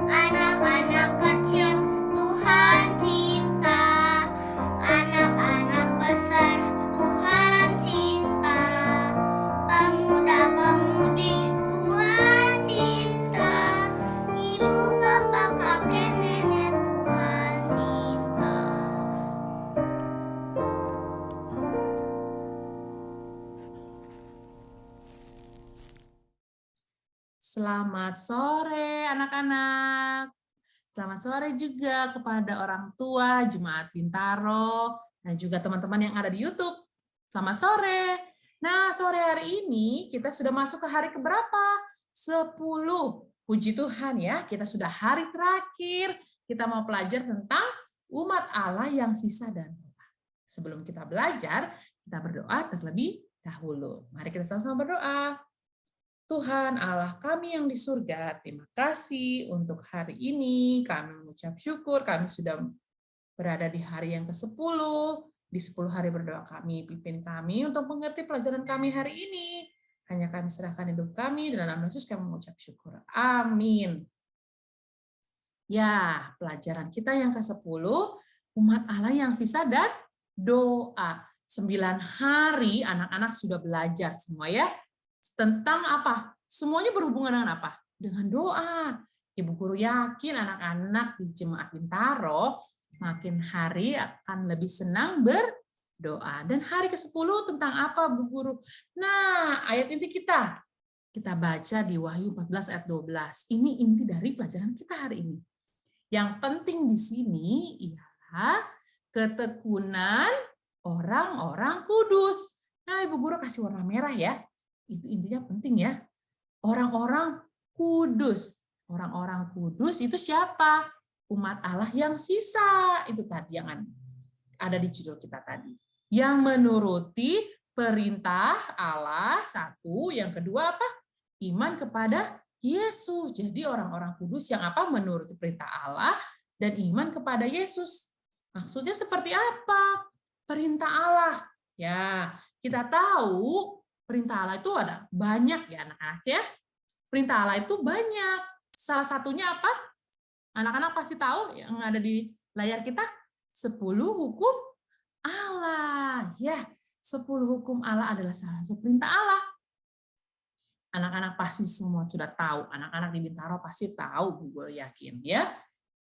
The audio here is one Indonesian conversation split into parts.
Anak-anak kecil Tuhan cinta, anak-anak besar Tuhan cinta, pemuda-pemudi Tuhan cinta, ibu bapak kakek nenek Tuhan cinta. Selamat sore anak-anak. Selamat sore juga kepada orang tua Jemaat Bintaro dan juga teman-teman yang ada di YouTube. Selamat sore. Nah, sore hari ini kita sudah masuk ke hari keberapa? 10. Puji Tuhan ya, kita sudah hari terakhir. Kita mau belajar tentang umat Allah yang sisa dan doa. Sebelum kita belajar, kita berdoa terlebih dahulu. Mari kita sama-sama berdoa. Tuhan Allah kami yang di surga, terima kasih untuk hari ini. Kami mengucap syukur, kami sudah berada di hari yang ke-10. Di 10 hari berdoa kami, pimpin kami untuk mengerti pelajaran kami hari ini. Hanya kami serahkan hidup kami, dan dalam nama Yesus kami mengucap syukur. Amin. Ya, pelajaran kita yang ke-10, umat Allah yang sisa dan doa. 9 hari anak-anak sudah belajar semua ya. Tentang apa? Semuanya berhubungan dengan apa? Dengan doa. Ibu guru yakin anak-anak di Jemaat Bintaro makin hari akan lebih senang berdoa. Dan hari ke-10 tentang apa, Bu Guru? Nah, ayat inti kita baca di Wahyu 14 ayat 12. Ini inti dari pelajaran kita hari ini. Yang penting di sini ialah ketekunan orang-orang kudus. Nah, Ibu Guru kasih warna merah ya. Itu intinya penting ya. Orang-orang kudus. Orang-orang kudus itu siapa? Umat Allah yang sisa. Itu tadi yang ada di judul kita tadi. Yang menuruti perintah Allah, satu. Yang kedua apa? Iman kepada Yesus. Jadi orang-orang kudus yang apa? Menuruti perintah Allah dan iman kepada Yesus. Maksudnya seperti apa? Perintah Allah. Ya, kita tahu perintah Allah itu ada banyak ya anak-anak ya. Perintah Allah itu banyak. Salah satunya apa? Anak-anak pasti tahu yang ada di layar kita. 10 hukum Allah. Ya, 10 hukum Allah adalah salah satu perintah Allah. Anak-anak pasti semua sudah tahu. Anak-anak di Bintaro pasti tahu, gue yakin ya.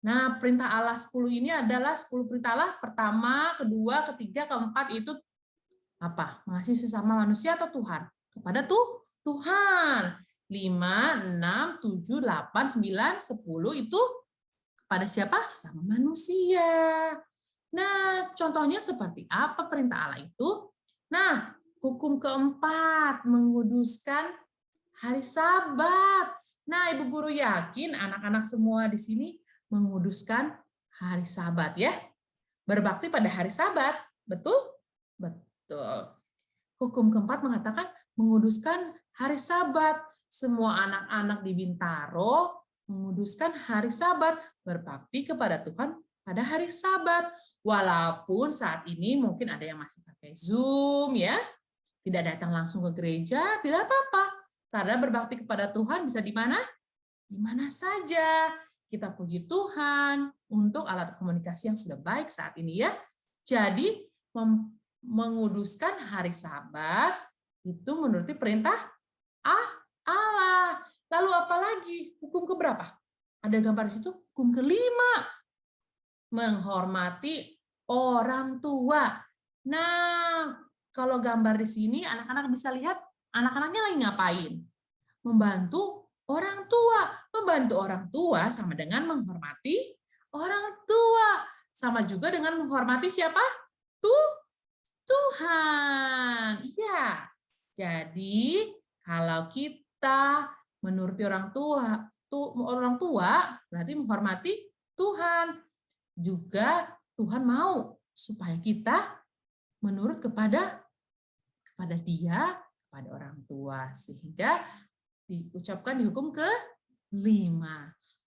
Nah, perintah Allah 10 ini adalah 10 perintah Allah. Pertama, kedua, ketiga, keempat itu apa? Mengasihi sesama manusia atau Tuhan? Kepada Tuhan. 5, 6, 7, 8, 9, 10 itu kepada siapa? Sesama manusia. Nah, contohnya seperti apa perintah Allah itu? Nah, hukum keempat, menguduskan hari Sabat. Nah, Ibu Guru yakin anak-anak semua di sini menguduskan hari Sabat ya. Berbakti pada hari Sabat. Betul? Betul. Hukum keempat mengatakan menguduskan hari Sabat. Semua anak-anak di Bintaro menguduskan hari Sabat, berbakti kepada Tuhan pada hari Sabat. Walaupun saat ini mungkin ada yang masih pakai Zoom ya, tidak datang langsung ke gereja, tidak apa-apa. Karena berbakti kepada Tuhan bisa di mana? Di mana saja. Kita puji Tuhan untuk alat komunikasi yang sudah baik saat ini ya. Jadi menguduskan hari Sabat itu menuruti perintah Allah. Lalu apa lagi? Hukum keberapa? Ada gambar di situ. Hukum kelima. Menghormati orang tua. Nah, kalau gambar di sini anak-anak bisa lihat anak-anaknya lagi ngapain? Membantu orang tua. Membantu orang tua sama dengan menghormati orang tua. Sama juga dengan menghormati siapa? Tuhan. Iya. Jadi, kalau kita menuruti orang tua berarti menghormati Tuhan. Juga Tuhan mau supaya kita menurut kepada Dia, kepada orang tua, sehingga diucapkan di hukum ke-5.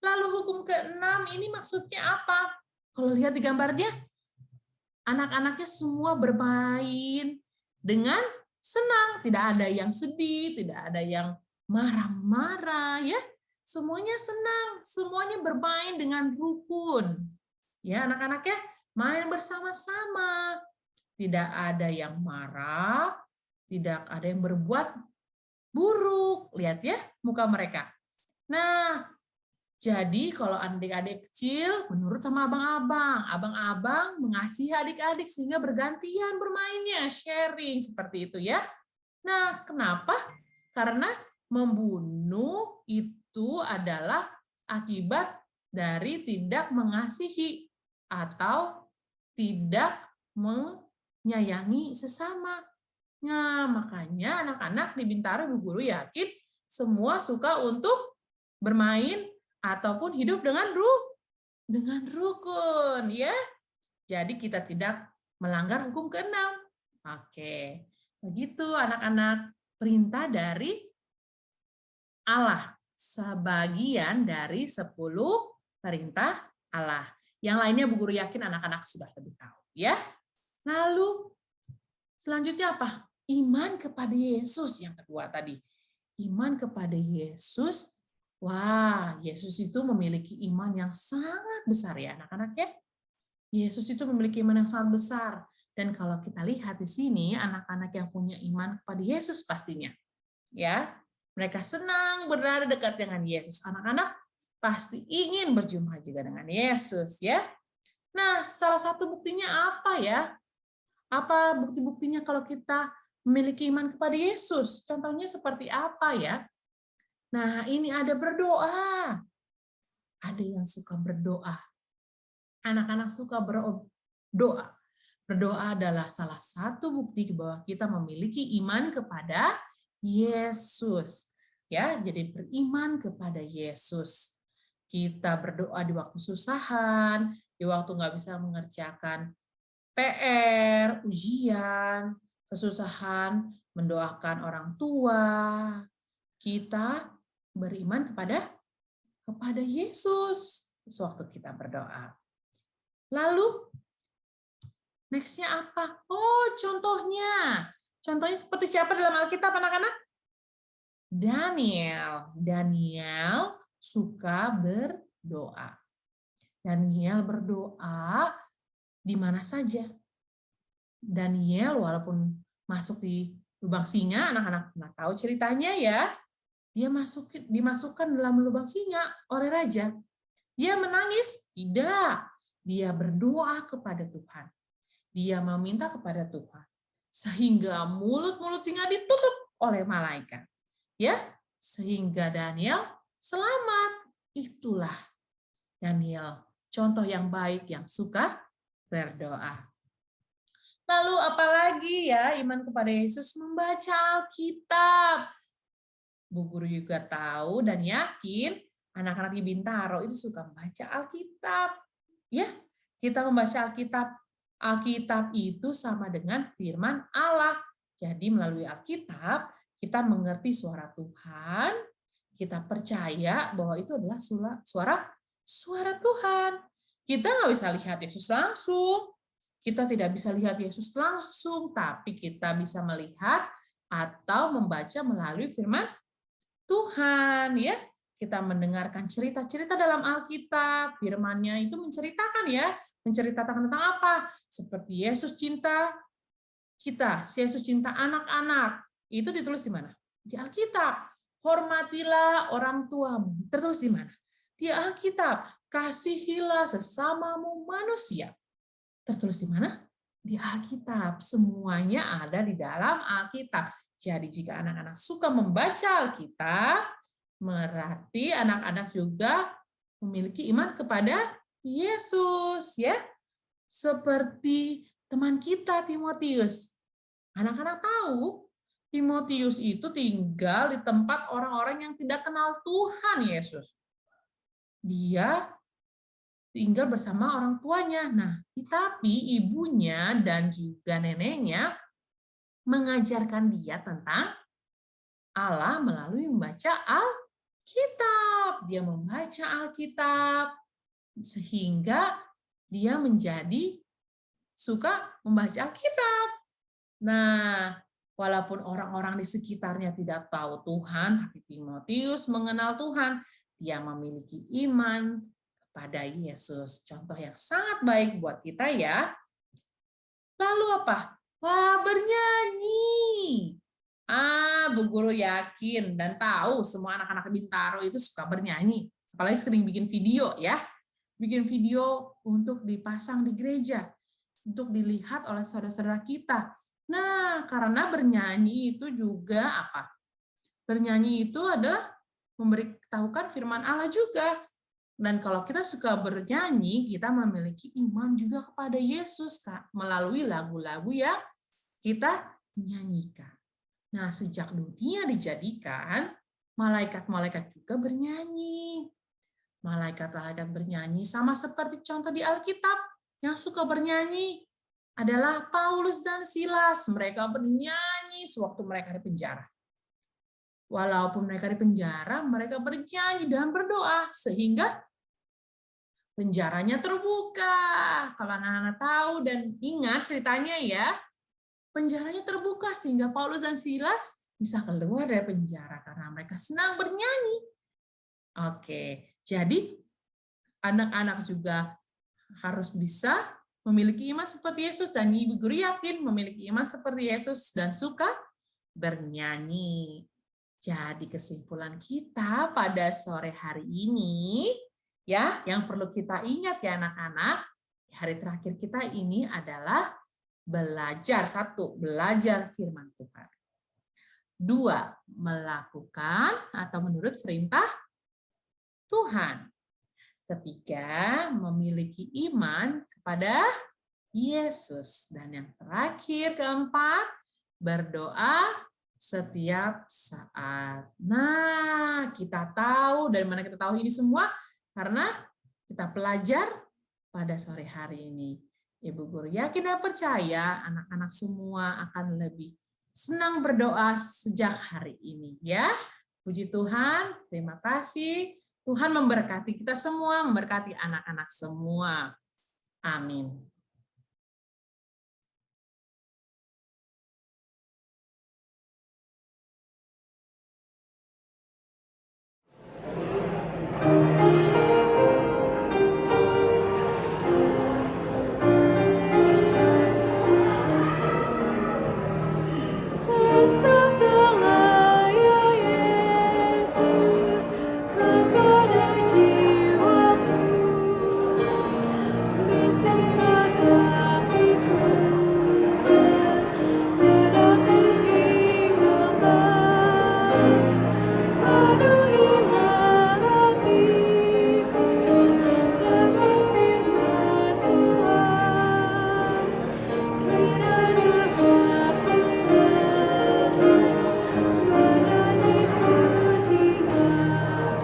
Lalu hukum ke-6 ini maksudnya apa? Kalau lihat di gambarnya, anak-anaknya semua bermain dengan senang, tidak ada yang sedih, tidak ada yang marah-marah ya. semuanya senang, semuanya bermain dengan rukun. Ya, anak-anak ya, main bersama-sama. Tidak ada yang marah, tidak ada yang berbuat buruk. Lihat ya muka mereka. Nah, jadi kalau adik-adik kecil menurut sama abang-abang, abang-abang mengasihi adik-adik sehingga bergantian bermainnya, sharing seperti itu ya. Nah, kenapa? Karena membunuh itu adalah akibat dari tidak mengasihi atau tidak menyayangi sesama. Nah, makanya anak-anak di Bintaro Ibu Guru yakin semua suka untuk bermain ataupun hidup dengan rukun ya. Jadi kita tidak melanggar hukum keenam. Oke. Begitu anak-anak, perintah dari Allah. Sebagian dari 10 perintah Allah. Yang lainnya Bu Guru yakin anak-anak sudah lebih tahu ya. Lalu selanjutnya apa? Iman kepada Yesus yang kedua tadi. Iman kepada Yesus. Wah, Yesus itu memiliki iman yang sangat besar ya anak-anak ya. Yesus itu memiliki iman yang sangat besar. Dan kalau kita lihat di sini, anak-anak yang punya iman kepada Yesus pastinya. Ya, mereka senang berada dekat dengan Yesus. Anak-anak pasti ingin berjumpa juga dengan Yesus ya. Nah, salah satu buktinya apa ya? Apa bukti-buktinya kalau kita memiliki iman kepada Yesus? Contohnya seperti apa ya? Nah, ini ada berdoa. Ada yang suka berdoa. Anak-anak suka berdoa. Berdoa adalah salah satu bukti bahwa kita memiliki iman kepada Yesus. Ya, jadi beriman kepada Yesus. Kita berdoa di waktu susahan, di waktu nggak bisa mengerjakan PR, ujian, kesusahan, mendoakan orang tua. Kita beriman kepada Yesus sewaktu kita berdoa. Lalu next-nya apa? Oh, contohnya. Contohnya seperti siapa dalam Alkitab anak-anak? Daniel. Daniel suka berdoa. Daniel berdoa di mana saja. Daniel walaupun masuk di lubang singa, anak-anak pernah tahu ceritanya ya. Dia dimasukkan dalam lubang singa oleh raja. Dia menangis? Tidak. Dia berdoa kepada Tuhan. Dia meminta kepada Tuhan. Sehingga mulut-mulut singa ditutup oleh malaikat. Ya, sehingga Daniel selamat. Itulah Daniel, contoh yang baik yang suka berdoa. Lalu apalagi ya iman kepada Yesus? Membaca Alkitab. Bu Guru juga tahu dan yakin anak-anak di Bintaro itu suka membaca Alkitab. Ya, kita membaca Alkitab. Alkitab itu sama dengan firman Allah. Jadi melalui Alkitab kita mengerti suara Tuhan, kita percaya bahwa itu adalah suara Tuhan. Kita nggak bisa lihat Yesus langsung. Kita tidak bisa lihat Yesus langsung, tapi kita bisa melihat atau membaca melalui firman Tuhan, ya. Kita mendengarkan cerita-cerita dalam Alkitab, firman-Nya itu menceritakan ya, menceritakan tentang apa? Seperti Yesus cinta kita, Yesus cinta anak-anak. Itu ditulis di mana? Di Alkitab. Hormatilah orang tuamu. Tertulis di mana? Di Alkitab. Kasihilah sesamamu manusia. Tertulis di mana? Di Alkitab. Semuanya ada di dalam Alkitab. Jadi jika anak-anak suka membaca Alkitab, berarti anak-anak juga memiliki iman kepada Yesus, ya. Seperti teman kita Timotius. Anak-anak tahu Timotius itu tinggal di tempat orang-orang yang tidak kenal Tuhan Yesus. Dia tinggal bersama orang tuanya. Nah, tapi ibunya dan juga neneknya mengajarkan dia tentang Allah melalui membaca Alkitab. Dia membaca Alkitab sehingga dia menjadi suka membaca Alkitab. Nah, walaupun orang-orang di sekitarnya tidak tahu Tuhan, tapi Timotius mengenal Tuhan. dia memiliki iman kepada Yesus. Contoh yang sangat baik buat kita ya. Lalu apa? Wah, bernyanyi. Bu Guru yakin dan tahu semua anak-anak Bintaro itu suka bernyanyi. Apalagi sering bikin video ya. Bikin video untuk dipasang di gereja. Untuk dilihat oleh saudara-saudara kita. Nah, karena bernyanyi itu juga apa? Bernyanyi itu adalah memberitahukan firman Allah juga. Dan kalau kita suka bernyanyi, kita memiliki iman juga kepada Yesus, Kak, melalui lagu-lagu yang kita nyanyikan. Nah, sejak dunia dijadikan, malaikat-malaikat juga bernyanyi. Malaikat-malaikat bernyanyi sama seperti contoh di Alkitab yang suka bernyanyi adalah Paulus dan Silas. Mereka bernyanyi sewaktu mereka di penjara. Walaupun mereka di penjara, mereka bernyanyi dan berdoa sehingga penjaranya terbuka. Kalau anak-anak tahu dan ingat ceritanya ya, penjaranya terbuka sehingga Paulus dan Silas bisa keluar dari penjara karena mereka senang bernyanyi. Oke, jadi anak-anak juga harus bisa memiliki iman seperti Yesus dan Ibu Guru yakin memiliki iman seperti Yesus dan suka bernyanyi. Jadi kesimpulan kita pada sore hari ini ya, yang perlu kita ingat ya anak-anak, hari terakhir kita ini adalah belajar. 1, belajar firman Tuhan. 2, melakukan atau menurut perintah Tuhan. 3, memiliki iman kepada Yesus. Dan yang terakhir, 4, berdoa setiap saat. Nah, kita tahu dari mana kita tahu ini semua? Karena kita belajar pada sore hari ini. Ibu Guru yakin dan percaya anak-anak semua akan lebih senang berdoa sejak hari ini. Ya, puji Tuhan, terima kasih. Tuhan memberkati kita semua, memberkati anak-anak semua. Amin. Bersabdalah ya Yesus kepada jiwaku, bisikkan aku Tuhan, tidak ku tinggalkan, penuhilah hatiku dengan firman Tuhan, kiranya aku selalu menyanyi pujian.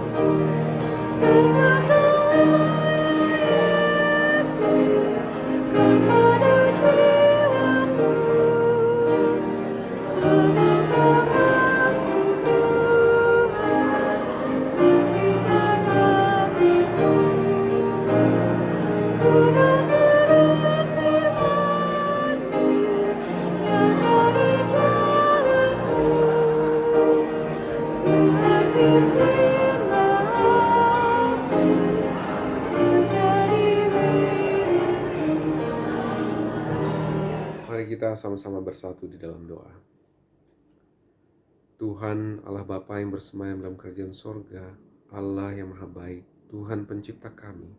Bersabdalah ya Yesus kepada jiwaku, pegang tanganku Tuhan, sucikan hatiku, ku nak turut firman-Mu, nyamai jalanku, Tuhan pimpinlah aku, ku jadi milik-Mu. Mari kita sama-sama bersatu di dalam doa. Tuhan Allah Bapa yang bersemayam dalam kerajaan sorga, Allah yang maha baik, Tuhan pencipta kami,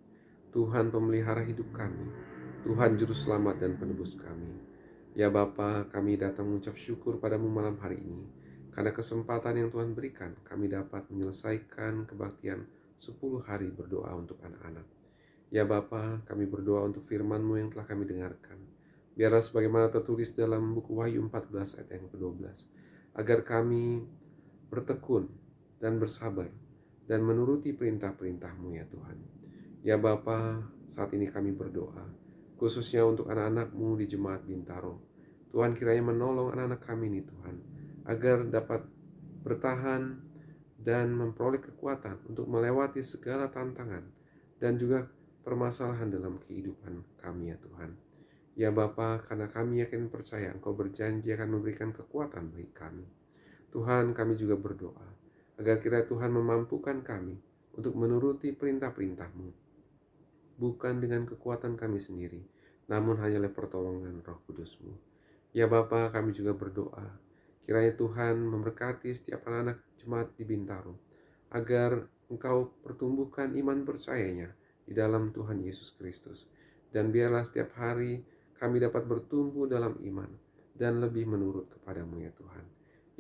Tuhan pemelihara hidup kami, Tuhan juru selamat dan penebus kami. Ya Bapa, kami datang mengucap syukur padamu malam hari ini, karena kesempatan yang Tuhan berikan, kami dapat menyelesaikan kebaktian 10 hari berdoa untuk anak-anak. Ya Bapa, kami berdoa untuk firman-Mu yang telah kami dengarkan. Biarlah sebagaimana tertulis dalam buku Wahyu 14 ayat yang ke-12, agar kami bertekun dan bersabar dan menuruti perintah-perintah-Mu ya Tuhan. Ya Bapa, saat ini kami berdoa, khususnya untuk anak-anak-Mu di Jemaat Bintaro. Tuhan kiranya menolong anak-anak kami ini Tuhan, agar dapat bertahan dan memperoleh kekuatan untuk melewati segala tantangan dan juga permasalahan dalam kehidupan kami ya Tuhan. Ya Bapa, karena kami yakin percaya Engkau berjanji akan memberikan kekuatan bagi kami. Tuhan, kami juga berdoa agar kiranya Tuhan memampukan kami untuk menuruti perintah-perintah-Mu, bukan dengan kekuatan kami sendiri, namun hanya oleh pertolongan Roh Kudus-Mu. Ya Bapa, kami juga berdoa, kiranya Tuhan memberkati setiap anak-anak jemaat di Bintaro, agar Engkau pertumbuhkan iman percayanya di dalam Tuhan Yesus Kristus. Dan biarlah setiap hari kami dapat bertumbuh dalam iman dan lebih menurut kepadamu ya Tuhan.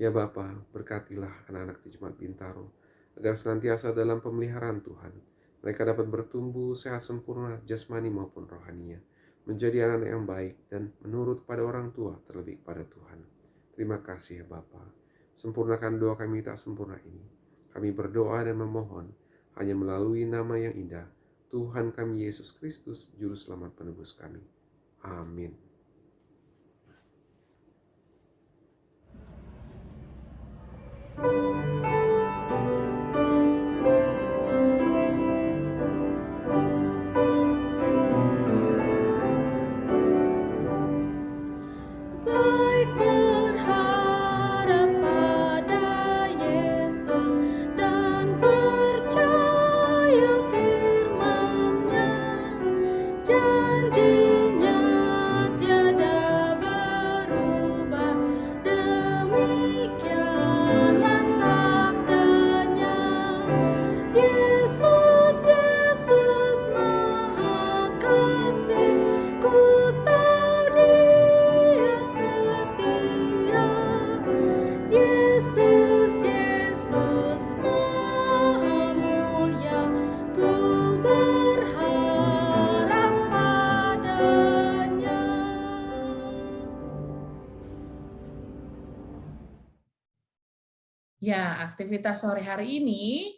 Ya Bapa, berkatilah anak-anak di Jemaat Bintaro, agar senantiasa dalam pemeliharaan Tuhan. Mereka dapat bertumbuh sehat sempurna jasmani maupun rohaninya, menjadi anak yang baik dan menurut pada orang tua, terlebih pada Tuhan. Terima kasih ya Bapa. Sempurnakan doa kami tak sempurna ini. Kami berdoa dan memohon hanya melalui nama yang indah, Tuhan kami Yesus Kristus, Juru Selamat penebus kami. Amin. Baik berharap pada Yesus dan percaya firman-Nya, janjinya tiada berubah, demikianlah sabdanya. Yesus, Yesus Maha Kasih, ku tahu Dia setia. Yesus, Yesus Maha Mulia, ku berharap padanya. Ya, aktivitas sore hari ini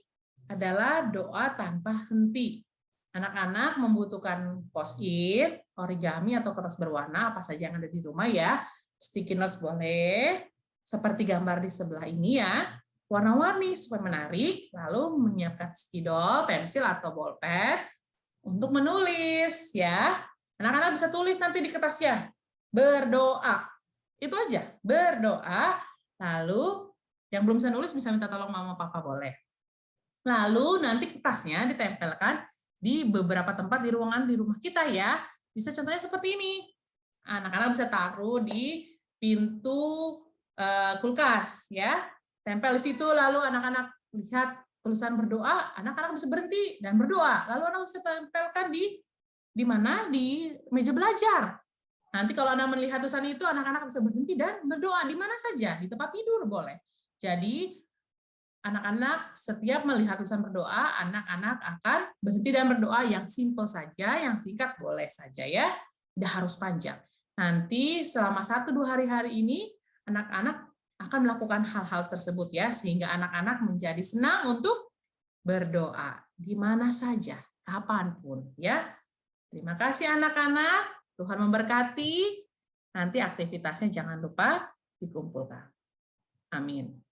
adalah doa tanpa henti. Anak-anak membutuhkan post-it, origami atau kertas berwarna, apa saja yang ada di rumah ya. Sticky notes boleh, seperti gambar di sebelah ini ya. Warna-warni supaya menarik, lalu menyiapkan spidol, pensil atau bolpen untuk menulis ya. Anak-anak bisa tulis nanti di kertasnya. Berdoa. Itu aja, berdoa. Lalu yang belum bisa nulis bisa minta tolong mama papa boleh. Lalu nanti kertasnya ditempelkan di beberapa tempat di ruangan di rumah kita ya. Bisa contohnya seperti ini. Anak-anak bisa taruh di pintu kulkas ya. Tempel di situ, lalu anak-anak lihat tulisan berdoa, anak-anak bisa berhenti dan berdoa. Lalu anak bisa tempelkan di mana? Di meja belajar. Nanti kalau anak melihat tulisan itu, anak-anak bisa berhenti dan berdoa di mana saja, di tempat tidur boleh. Jadi anak-anak setiap melihat tulisan berdoa, anak-anak akan berhenti dan berdoa yang simple saja, yang singkat boleh saja ya, tidak harus panjang. Nanti selama 1-2 hari ini, anak-anak akan melakukan hal-hal tersebut ya, sehingga anak-anak menjadi senang untuk berdoa di mana saja, kapanpun ya. Terima kasih anak-anak, Tuhan memberkati. Nanti aktivitasnya jangan lupa dikumpulkan. Amin.